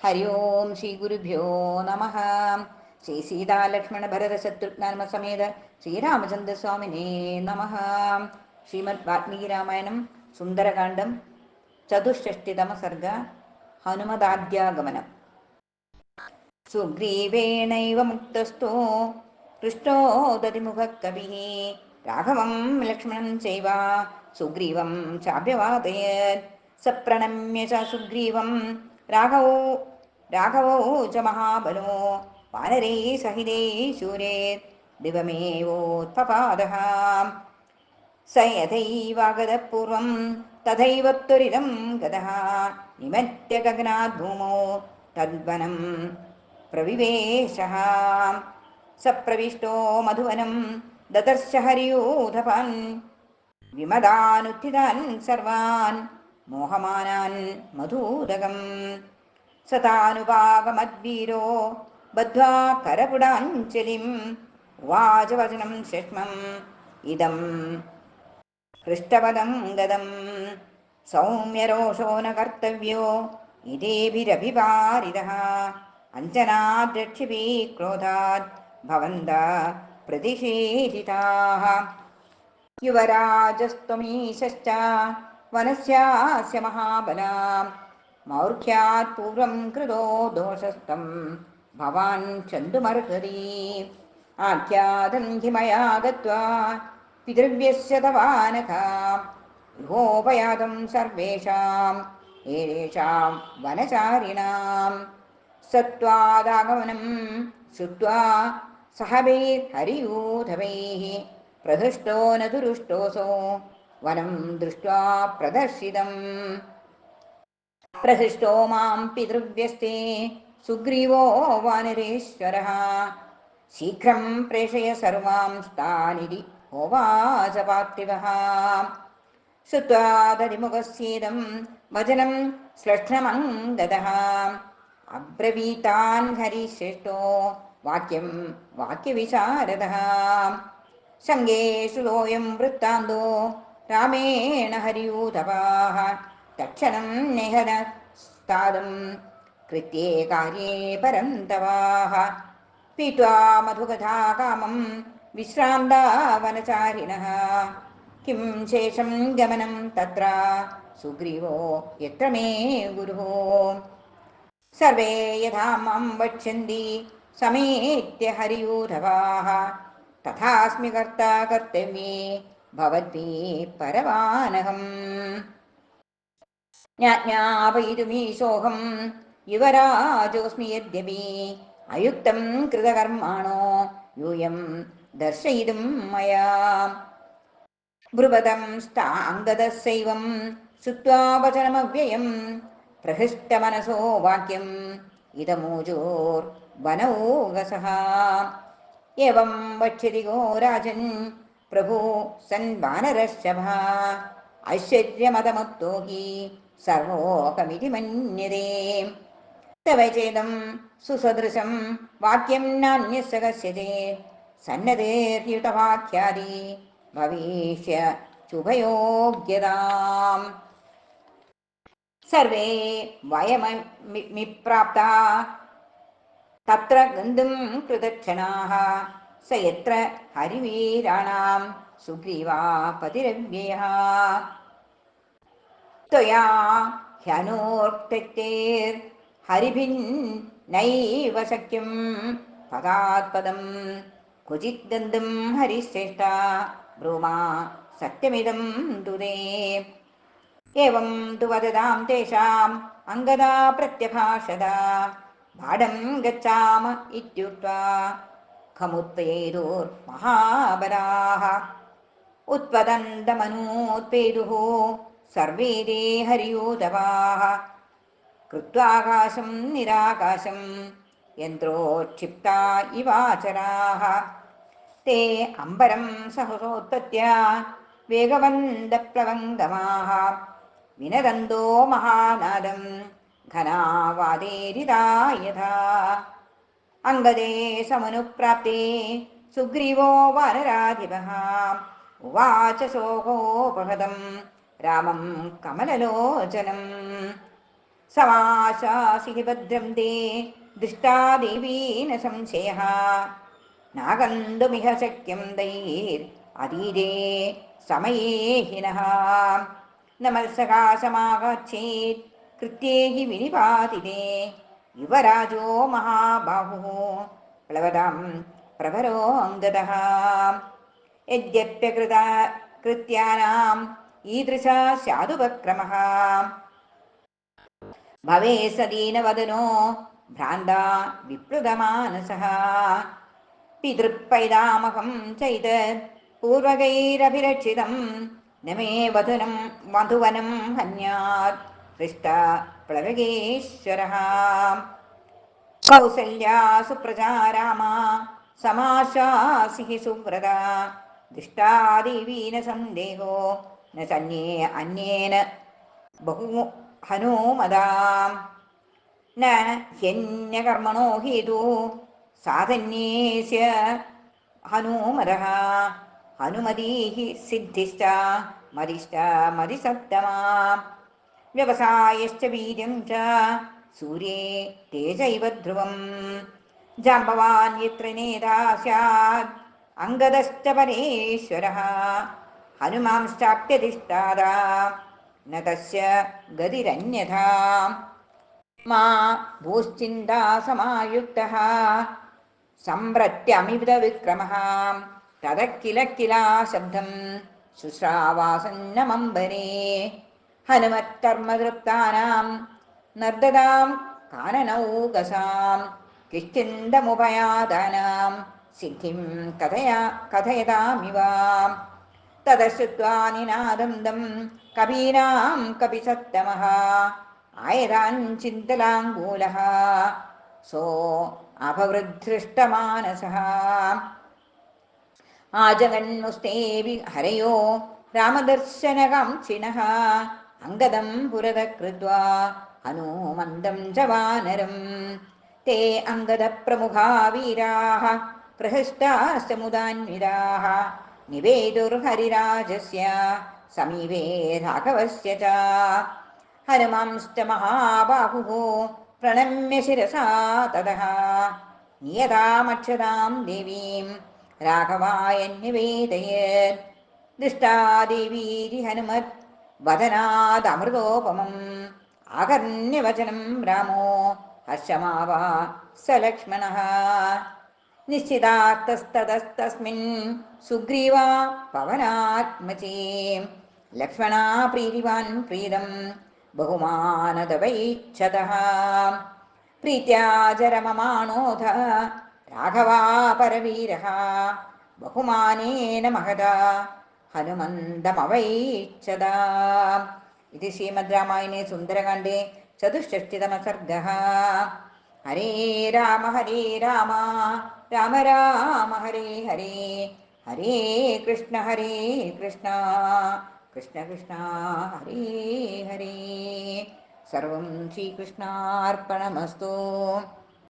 ഹരി ഓം ശ്രീ ഗുരുഭ്യോ നമ. ശ്രീ സീതാലക്ഷ്മണ ഭരത ശത്രുഘ്നാത്മ സമേത ശ്രീരാമചന്ദ്രസ്വാമിനേ നമ. ശ്രീമദ് വാൽമീകി രാമായണം സുന്ദരകാന്ഡം ചതുഷ്ഷഷ്ടിതമ സർഗ. ഹനുമദാദ്യാഗമനം. സുഗ്രീവേണൈവ മുക്തസ്ഥോ പൃഷ്ടോ ദതിമുഖകവിഃ രാഘവം ലക്ഷ്മണം ചൈവ സുഗ്രീവം ചാഭ്യവാദയത്. സപ്രണമ്യ ച സുഗ്രീവം രാഘവോ ച മഹാബലോ വാനരൈ സഹിതൈ ശൂരേ ദിവമേവോത്പപാദഃ. സ യഥൈവാഗതഃ പൂർവം തഥൈവ ത്വരിതം ഗതഃ നിമജ്യ ഗഗനാദ് ഭൂമോ തദ്വനം പ്രവിവേശഃ. സപ്രവിഷ്ടോ മധുവനം ദദർശ ഹരിയൂഥപാൻ വിമദാനുത്ഥിതാൻ സർവാൻ മോഹമാനാൻ മധൂദകം. സതാനുപാഗമദ്വീരോ ബദ്ധ്വാ കരപുടാഞ്ജലിം ഉവാച വചനം ശക്ഷ്മം ഇദം ഹൃഷ്ടപദം ഗതം. സൗമ്യരോഷോ ന കർത്തവ്യോ ഇതേഭിരഭിപാരിതഃ അഞ്ജനാദ്രക്ഷിഭിः ക്രോധാത് ഭവന്തഃ പ്രതിഷേധിതാഃ. യുവരാജസ്ത്വമീശശ്ച വനസ്യാസ്യ മഹാബലാം മൗർഖ്യാത് പൂർവം കൃതോ ദോഷസ്തം ഭവാൻ ക്ഷन्तुमर्हति. ആഖ്യാതം ഹി മയാ ഗത്വാ പിതൃവ്യസ്യ തവാനഘ ഗൃഹോപയാതം സർവേഷാം ഏഷാം വനചാരിണാം. സത്വാദാഗമനം ശ്രുത്വാ സഹവൈർഹരിയൂഥവൈഃ പ്രഹൃഷ്ടോ ന ദുരുഷ്ടോऽസോ വനം ദൃഷ്ട്വാ പ്രദർശിതം. പ്രഹൃഷ്ടോ മാം പിതൃവ്യസ്തേ സുഗ്രീവോ വാനരേശ്വരः ശീഘ്രം പ്രേഷയ സർവാംസ്താനിതി ഹോവാച പാർത്ഥിവः. ശ്രുത്വാ തദിമുഖസ്യേദം വചനം ശ്ലക്ഷ്ണമംഗദഃ അബ്രവീതാൻ ഹരിശ്രേഷ്ഠോ വാക്യം വാക്യവിശാരദഃ. ശങ്കേഷു ലോയം വൃത്താന്തോ രാമേണ ഹരിയൂഥപാഃ തക്ഷണം നിഹതസ്താദം കൃത്യേ കാര്യേ പരം തവാഃ. പീത്വാ മധുകഥാ കാമം വിശ്രാന്താ വനചാരിണഃ കിം ശേഷം ഗമനം തത്ര സുഗ്രീവോ യത്ര മേ ഗുരുഃ. സർവേ യഥാ മാം വക്ഷ്യന്തി സമേത്യ ഹരിയൂഥപാഃ തഥാസ്മി കർത്താ കർത്തവ്യേ ഭവദ്ഭിः പരവാനഹം. ജ്ഞാപയിതുമീശോഹം യുവരാജോസ്മി യദ്യപി അയുക്തം കൃതകർമാണോ യൂയം ദർശയിതും മയാ. ബ്രുവതം സ്ഥാംഗദസ്സൈവം ശ്രുത്വാ വചനമവ്യയം പ്രഹൃഷ്ടമനസോ വാക്യം ഇദമൂചോർവനൗകസഃ. ഏവം വക്ഷ്യതി ഗോ രാജൻ പ്രഭു സൻ വാനരർഷഭഃ ഐശ്വര്യമതമത്തോ ഹി സർവോകമിതി മന്യതേ. തവ ചേദം സുസദൃശം വാക്യം നാന്യസ്യ കസ്യചേ സന്നദ്ധേർയുതവാക്യാദി ഭവിഷ്യ ശുഭയോഗ്യതാം. സർവേ വയമിപ്രാപ്താ തത്ര ഗന്ധും കൃതക്ഷണാഃ സ യത്ര ഹരിവീരാണാം സുഗ്രീവാപതിരവ്യയഃ. ത്വയാ ഹ്യനോർത്യക്തൈർഹരിഭിർനൈവ ശക്യം പദാത്പദം ക്വചിത് ഗന്ധും ഹരിശ്രേഷ്ഠ ബ്രൂമാ സത്യമിദം ദുരേ. ഏവം തു വദതാം തേഷാം അംഗദാ പ്രത്യഭാഷത ഭാടം ഗച്ഛാമ ഇത്യുക്ത്വാ ഖമുത്പേതുർമഹാബലാഃ. ഉത്പതന്തമനൂത്പേതുഃ സർവേ തേ ഹരിയൂഥപാഃ കൃത്വാകാശം നിരാകാശം യന്ത്രോക്ഷിപ്താ ഇവാചരാഃ. തേ അംബരം സഹസോത്പത്യ വേഗവന്തപ്ലവംഗമാഃ വിനദന്തോ മഹാനാദം ഘനാവാദേരിതാ യഥാ. അംഗദേ സമനുപ്രാപ്തേ സുഗ്രീവോ വാനരാധിപഃ ഉവാച ശോകോപഹതം രാമം കമലലോചനം. समाशासि हि भद्रं ते दृष्टा देवी न संशयः नागन्तुमिह शक्यं दैर्अधीरे समये हिनः न मत्सकाशमागच्छेत् कृत्ये हि विनिपातिते युवराजो महाबाहुः प्लवतां प्रभरोऽङ्गदः यद्यप्यकृता कृत्यानाम् ईदृशा स्यादुपक्रमः भवे सदीनवदनो भ्रान्ता विप्लुतमानसः पितृपैतामहं चैतत् पूर्वकैरभिरक्षितं न मे मधुवनं हन्यात् हृष्टा प्लवगेश्वरः कौसल्या सुप्रजा रामा समाशासि हि सुव्रता दृष्टा देवी न सन्देहो न सन्ये अन्येन बहु हनूमदाम् न ह्यन्यकर्मणो हेतु साधन्येस्य हनूमदः हनुमतीः सिद्धिश्च मदिश्च मदिसत्तमा व्यवसायश्च वीर्यं च सूर्ये तेजैव ध्रुवं जाम्बवान् यत्र नेता स्यात् अङ्गदश्च परेश्वरः हनुमांश्चाप्यधिष्ठाता न तस्य गतिरन्यथा मा भूश्चिन्तासमायुक्तः सम्भ्रत्यमितविक्रमः ततः किल किला शब्दं शुश्रावासन्नमम्बरे हनुमत्कर्मतृप्तानां नर्ददां काननौकसां किष्किन्धमुपयातानां सिद्धिं कथयतामिव ततः श्रुत्वा निनादं दं कवीनां कपिसत्तमः आयताञ्चिन्तलाङ्गूलः सो अपवृद्धृष्टमानसः आजगन्मुस्ते हरयो रामदर्शनकाङ्क्षिणः अङ्गदं पुरतः कृत्वा हनूमन्तं च वानरं ते अङ्गदप्रमुखा वीराः प्रहृष्टाश्च मुदान्विताः निवेदुर्हरिराजस्य समीपे राघवस्य च हनुमांश्च महाबाहुः प्रणम्य शिरसा ततः नियतामक्षतां देवीं राघवाय निवेदयत् दृष्टा देवीति हनुमत् वदनादमृतोपमम् आकर्ण्यवचनं रामो हर्षमावा स लक्ष्मणः निश्चितास्तस्ततस्तस्मिन् सुग्रीवा पवनात्मजे लक्ष्मणा प्रीतिवान् प्रीतं बहुमानदवैच्छतः प्रीत्या चरममाणोऽथ राघवा परवीरः बहुमानेन महदा हनुमन्तमवैच्छदा। इति श्रीमद् रामायणे सुन्दरकाण्डे चतुष्षष्टितमः सर्गः। हरे राम राम राम हरे हरे, हरे कृष्ण कृष्ण कृष्ण हरे हरे। सर्वं श्रीकृष्णार्पणमस्तु।